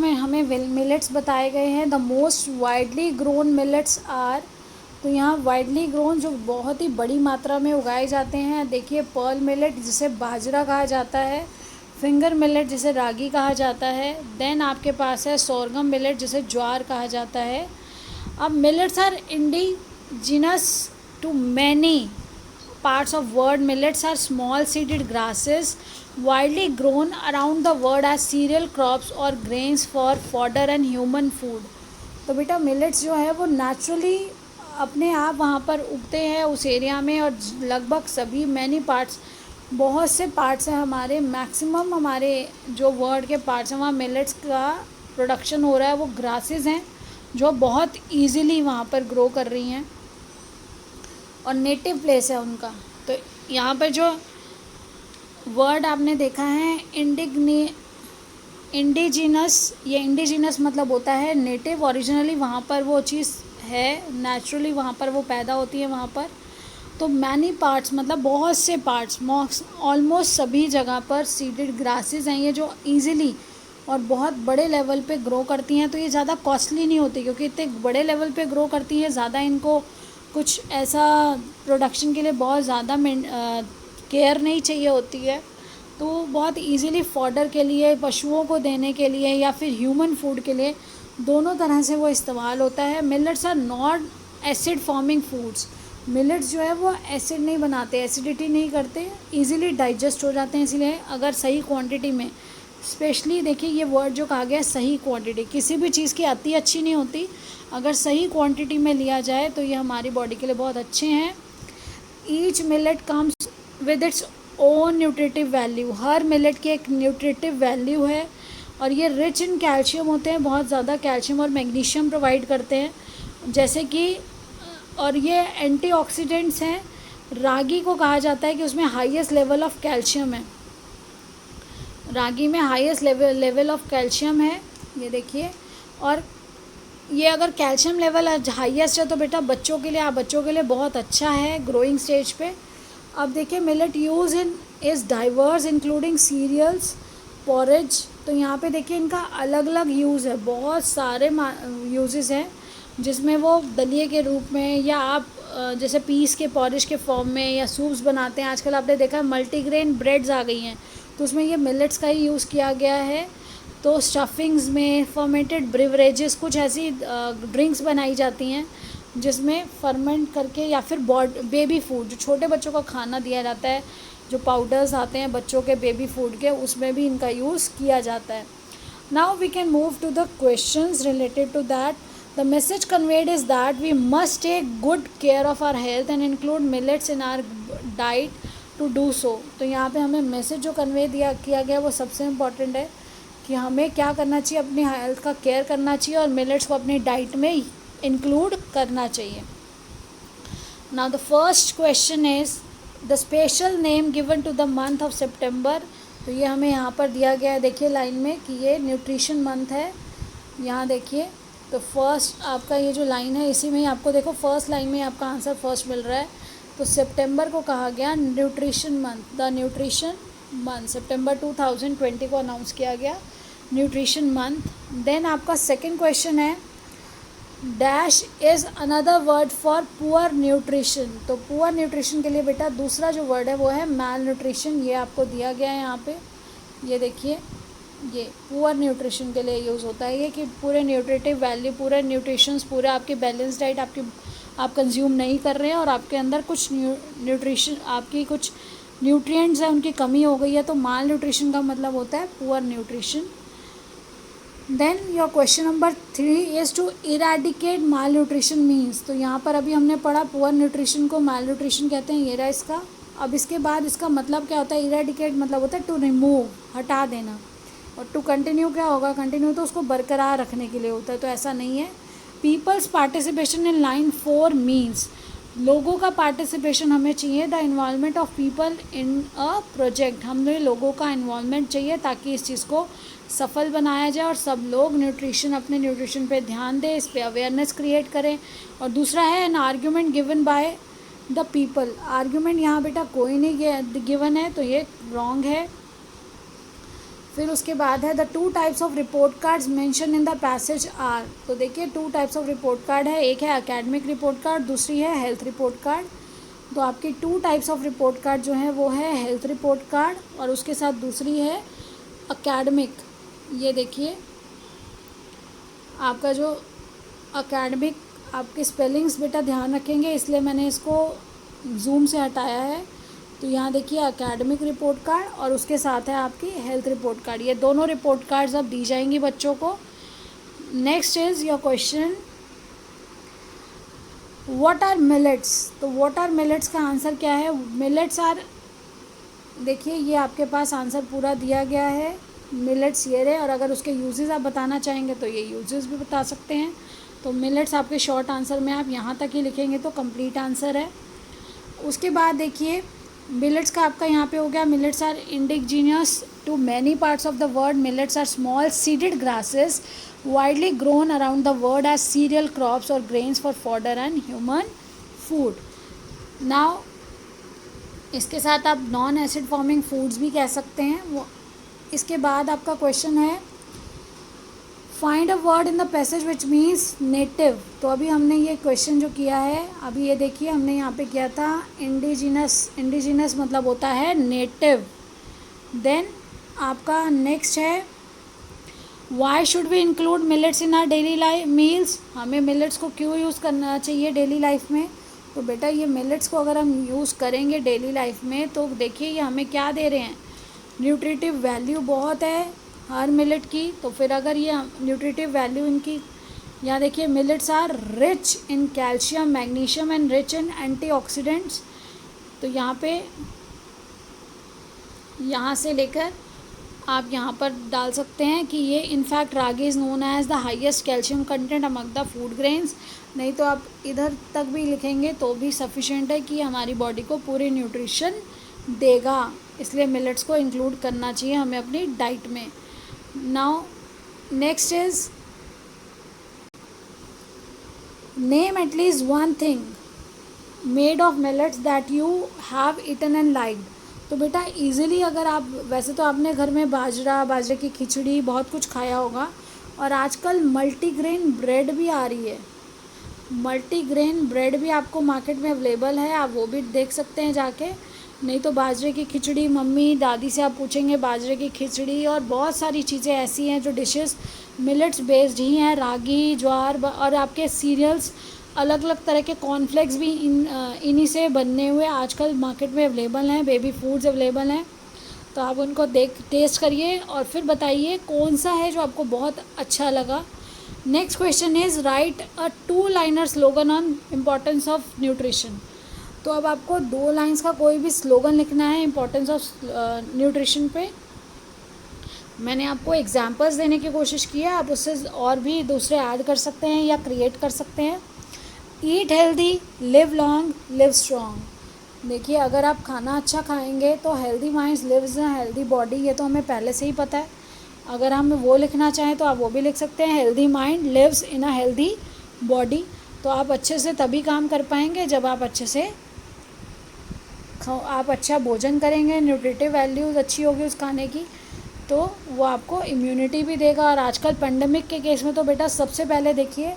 में हमें मिलेट्स बताए गए हैं। The most widely grown millets are, तो यहाँ वाइडली ग्रोन जो बहुत ही बड़ी मात्रा में उगाए जाते हैं, देखिए पर्ल मिलेट जिसे बाजरा कहा जाता है, फिंगर मिलेट जिसे रागी कहा जाता है, देन आपके पास है सोरगम मिलेट जिसे ज्वार कहा जाता है। अब millets are indigenous to many parts of world. Millets are small seeded grasses widely grown around the world as cereal crops or grains for fodder and human food. तो बेटा millets जो है वो नेचुरली अपने आप वहाँ पर उगते हैं उस एरिया में, और लगभग सभी मैनी पार्ट्स, बहुत से पार्ट्स हैं हमारे, मैक्सिमम हमारे जो वर्ल्ड के पार्ट्स हैं वहाँ मिलेट्स का प्रोडक्शन हो रहा है। वो ग्रासेस हैं जो बहुत ईजीली वहाँ पर ग्रो कर रही हैं और नेटिव प्लेस है उनका। तो यहाँ पर जो वर्ड आपने देखा है इंडिजिनस, ये इंडिजिनस मतलब होता है नेटिव, ओरिजिनली वहाँ पर वो चीज़ है, नेचुरली वहाँ पर वो पैदा होती है वहाँ पर। तो मैनी पार्ट्स मतलब बहुत से पार्ट्स, ऑलमोस्ट सभी जगह पर सीडेड ग्रासेस हैं ये, जो ईज़िली और बहुत बड़े लेवल पे ग्रो करती हैं। तो ये ज़्यादा कॉस्टली नहीं होती, क्योंकि इतने बड़े लेवल पे ग्रो करती हैं, ज़्यादा इनको कुछ ऐसा प्रोडक्शन के लिए बहुत ज़्यादा केयर नहीं चाहिए होती है। तो बहुत इजीली फॉडर के लिए, पशुओं को देने के लिए या फिर ह्यूमन फूड के लिए, दोनों तरह से वो इस्तेमाल होता है। Millets are not acid forming foods. Millets जो है वो एसिड नहीं बनाते, एसिडिटी नहीं करते, इजीली डाइजेस्ट हो जाते हैं। इसलिए अगर सही क्वांटिटी में, स्पेशली देखिए ये वर्ड जो कहा गया है सही क्वांटिटी, किसी भी चीज़ की अति अच्छी नहीं होती, अगर सही क्वांटिटी में लिया जाए तो ये हमारी बॉडी के लिए बहुत अच्छे हैं। Each millet comes with its own nutritive value. Her millet की एक न्यूट्रिटिव वैल्यू है, और ये रिच इन कैल्शियम होते हैं, बहुत ज़्यादा कैल्शियम और मैग्नीशियम प्रोवाइड करते हैं जैसे कि, और ये एंटीऑक्सीडेंट्स हैं। रागी को कहा जाता है कि उसमें हाईएस्ट लेवल ऑफ कैल्शियम है, रागी में हाईएस्ट लेवल ऑफ कैल्शियम है, ये देखिए। और ये अगर कैल्शियम लेवल हाईएस्ट है तो बेटा बच्चों के लिए, आप बच्चों के लिए बहुत अच्छा है ग्रोइंग स्टेज पे। अब देखिए millet use in is diverse including cereals, porridge. तो यहाँ पे देखिए इनका अलग अलग यूज़ है, बहुत सारे यूजेस हैं, जिसमें वो दलिए के रूप में, या आप जैसे पीस के पॉरेज के फॉर्म में, या सूप्स बनाते हैं। आजकल आपने देखा मल्टीग्रेन ब्रेड्स आ गई हैं, तो उसमें ये मिलेट्स का ही यूज़ किया गया है। तो स्टफिंग्स में, फर्मेंटेड ब्रिवरेजेस, कुछ ऐसी ड्रिंक्स बनाई जाती हैं जिसमें फर्मेंट करके, या फिर बेबी फूड, जो छोटे बच्चों का खाना दिया जाता है, जो पाउडर्स आते हैं बच्चों के बेबी फूड के, उसमें भी इनका यूज़ किया जाता है। Now we can move to the questions related to that. The message conveyed is that we must take good care of our health and include millets in our diet to do so. तो यहाँ पे हमें message जो convey किया गया वो सबसे important है कि हमें क्या करना चाहिए, अपनी हेल्थ का केयर करना चाहिए और मिलेट्स को अपनी डाइट में इंक्लूड करना चाहिए। Now the first question is the special name given to the month of September. तो ये हमें यहाँ पर दिया गया है, देखिए लाइन में, कि ये न्यूट्रिशन मंथ है। यहाँ देखिए, तो फर्स्ट आपका ये जो लाइन है इसी में ही आपको देखो फर्स्ट लाइन में आपका आंसर फर्स्ट मिल रहा है। तो सितंबर को कहा गया nutrition month, the nutrition month, सितंबर 2020 को अनाउंस किया गया न्यूट्रिशन मंथ। देन आपका सेकंड क्वेश्चन है dash is another word for poor nutrition. तो पुअर न्यूट्रिशन के लिए बेटा दूसरा जो वर्ड है वो है मैल न्यूट्रिशन। ये आपको दिया गया है यहाँ पे, ये देखिए, ये पुअर न्यूट्रिशन के लिए यूज़ होता है ये, कि पूरे न्यूट्रिटिव वैल्यू, पूरे न्यूट्रिशंस, पूरे आपकी बैलेंस डाइट आप कंज्यूम नहीं कर रहे हैं, और आपके अंदर कुछ न्यूट्रिशन, आपकी कुछ न्यूट्रिएंट्स हैं उनकी कमी हो गई है, तो माल न्यूट्रिशन का मतलब होता है poor nutrition. Then your question number 3 is to eradicate malnutrition means. तो यहाँ पर अभी हमने पढ़ा पुअर न्यूट्रिशन को माल न्यूट्रिशन कहते हैं, ये रहा इसका। अब इसके बाद इसका मतलब क्या होता है, इरेडिकेट मतलब होता है टू रिमूव, हटा देना, और टू कंटिन्यू क्या होगा, कंटिन्यू तो उसको बरकरार रखने के लिए होता है, तो ऐसा नहीं है। Peoples participation in line 4 means, लोगों का पार्टिसिपेशन हमें चाहिए, the involvement of people in a project, हमें लोगों का इन्वॉल्वमेंट चाहिए ताकि इस चीज़ को सफल बनाया जाए और सब लोग अपने न्यूट्रिशन पे ध्यान दें, इस पे अवेयरनेस क्रिएट करें। और दूसरा है an argument given by the people. Argument यहाँ बेटा कोई नहीं गिवन है, तो ये रॉन्ग है। फिर उसके बाद है the 2 types of report cards mention in the passage are. तो देखिए 2 टाइप्स ऑफ रिपोर्ट कार्ड है, एक है एकेडमिक रिपोर्ट कार्ड, दूसरी है हेल्थ रिपोर्ट कार्ड। तो आपकी 2 टाइप्स ऑफ रिपोर्ट कार्ड जो है वो है हेल्थ रिपोर्ट कार्ड और उसके साथ दूसरी है एकेडमिक। ये देखिए आपका जो एकेडमिक, आपके स्पेलिंग्स बेटा ध्यान रखेंगे इसलिए मैंने इसको जूम से हटाया है। तो यहाँ देखिए एकेडमिक रिपोर्ट कार्ड और उसके साथ है आपकी हेल्थ रिपोर्ट कार्ड। ये दोनों रिपोर्ट कार्ड्स अब दी जाएंगी बच्चों को। Next is your question, what are millets. तो व्हाट आर मिलेट्स का आंसर क्या है? मिलेट्स आर, देखिए ये आपके पास आंसर पूरा दिया गया है, मिलेट्स ये रहे। और अगर उसके यूजेस आप बताना चाहेंगे तो ये यूजेस भी बता सकते हैं। तो मिलेट्स आपके शॉर्ट आंसर में आप यहाँ तक ही लिखेंगे तो कंप्लीट आंसर है। उसके बाद देखिए मिलेट्स का आपका यहाँ पे हो गया, millets are indigenous to many parts of the world. Millets are small seeded grasses widely grown around the world as cereal crops or grains for fodder and human food. Now इसके साथ आप non acid forming foods भी कह सकते हैं वो। इसके बाद आपका क्वेश्चन है find a word in the passage which means native. तो अभी हमने ये क्वेश्चन जो किया है, अभी ये देखिए हमने यहाँ पे किया था इंडिजिनस। इंडिजिनस मतलब होता है नेटिव। देन आपका नेक्स्ट है why should we include millets in our daily life meals. हमें मिलेट्स को क्यों यूज़ करना चाहिए डेली लाइफ में? तो बेटा ये मिलेट्स को अगर हम यूज़ करेंगे डेली लाइफ में तो देखिए ये हमें क्या दे रहे हैं, न्यूट्रिटिव वैल्यू बहुत है हर मिलेट की। तो फिर अगर ये न्यूट्रिटिव वैल्यू इनकी, यहाँ देखिए millets are rich in calcium magnesium and rich in antioxidants. तो यहाँ पे यहाँ से लेकर आप यहाँ पर डाल सकते हैं कि ये in fact ragi is known as the highest calcium content among the food grains. नहीं तो आप इधर तक भी लिखेंगे तो भी सफिशेंट है कि हमारी बॉडी को पूरी न्यूट्रिशन देगा, इसलिए मिलेट्स को इंक्लूड करना चाहिए हमें अपनी डाइट में। Now next is name at least one thing made of millets that you have eaten and liked. तो बेटा इजीली अगर आप, वैसे तो आपने घर में बाजरे की खिचड़ी बहुत कुछ खाया होगा और आजकल मल्टीग्रेन ब्रेड भी आ रही है। मल्टीग्रेन ब्रेड भी आपको मार्केट में अवेलेबल है, आप वो भी देख सकते हैं जाके। नहीं तो बाजरे की खिचड़ी, मम्मी दादी से आप पूछेंगे बाजरे की खिचड़ी और बहुत सारी चीज़ें ऐसी हैं जो डिशेस मिलेट्स बेस्ड ही हैं। रागी, ज्वार और आपके सीरियल्स, अलग अलग तरह के कॉर्नफ्लेक्स भी इन्हीं से बनने हुए आजकल मार्केट में अवेलेबल हैं, बेबी फूड्स अवेलेबल हैं। तो आप उनको टेस्ट करिए और फिर बताइए कौन सा है जो आपको बहुत अच्छा लगा। Next question is right a 2 liner slogan on importance of nutrition. तो अब आपको 2 लाइन्स का कोई भी स्लोगन लिखना है इम्पोर्टेंस ऑफ न्यूट्रिशन पे। मैंने आपको एग्जांपल्स देने की कोशिश की है, आप उससे और भी दूसरे ऐड कर सकते हैं या क्रिएट कर सकते हैं। Eat healthy, live long, live strong. देखिए अगर आप खाना अच्छा खाएंगे तो healthy mind lives in healthy body, ये तो हमें पहले से ही पता है। अगर हम वो लिखना चाहें तो आप वो भी लिख सकते हैं, healthy mind lives in a healthy body. तो आप अच्छे से तभी काम कर पाएंगे जब आप अच्छे से आप अच्छा भोजन करेंगे, न्यूट्रिटिव वैल्यूज़ अच्छी होगी उस खाने की, तो वो आपको इम्यूनिटी भी देगा। और आजकल पेंडेमिक के केस में तो बेटा सबसे पहले देखिए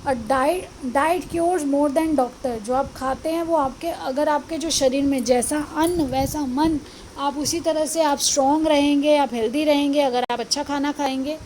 diet cures more than doctor. जो आप खाते हैं वो आपके, अगर आपके जो शरीर में जैसा अन्न वैसा मन, आप उसी तरह से आप स्ट्रॉन्ग रहेंगे, आप हेल्दी रहेंगे अगर आप अच्छा खाना खाएंगे।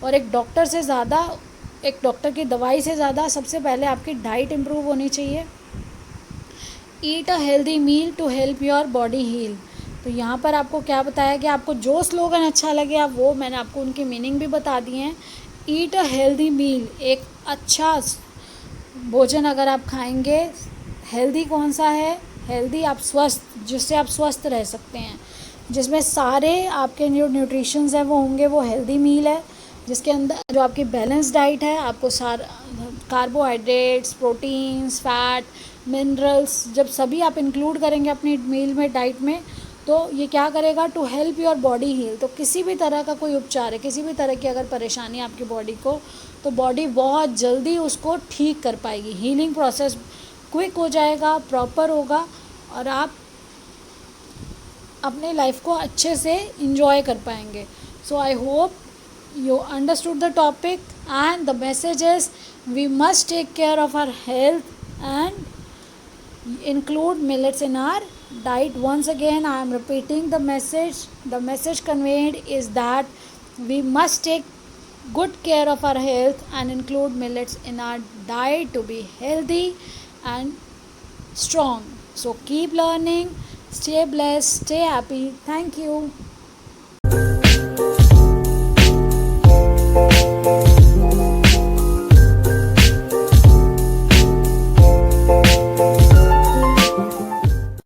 और एक डॉक्टर से ज़्यादा, एक डॉक्टर की दवाई से ज़्यादा सबसे पहले आपकी डाइट इम्प्रूव होनी चाहिए। Eat a healthy meal to help your body heal. तो यहाँ पर आपको क्या बताया कि आपको जो स्लोगन अच्छा लगे आप वो, मैंने आपको उनकी मीनिंग भी बता दिए हैं। ईट अ हेल्दी मील, एक अच्छा भोजन अगर आप खाएंगे। हेल्दी कौन सा है? हेल्दी आप स्वस्थ, जिससे आप स्वस्थ रह सकते हैं, जिसमें सारे आपके जो न्यूट्रिशंस हैं वो होंगे, वो हेल्दी मील है। जिसके अंदर जो आपकी बैलेंस डाइट है, आपको कार्बोहाइड्रेट्स, प्रोटीन्स, फैट, मिनरल्स जब सभी आप इंक्लूड करेंगे अपनी मील में, डाइट में, तो ये क्या करेगा to help your body heal. तो किसी भी तरह का कोई उपचार है, किसी भी तरह की अगर परेशानी है आपकी बॉडी को, तो बॉडी बहुत जल्दी उसको ठीक कर पाएगी। हीलिंग प्रोसेस क्विक हो जाएगा, प्रॉपर होगा और आप अपने लाइफ को अच्छे से इंजॉय कर पाएंगे। So I hope you understood the topic, and the message is we must take care of our health and include millets in our diet. Once again, I am repeating the message. The message conveyed is that we must take good care of our health and include millets in our diet to be healthy and strong. So keep learning, stay blessed, stay happy. Thank you.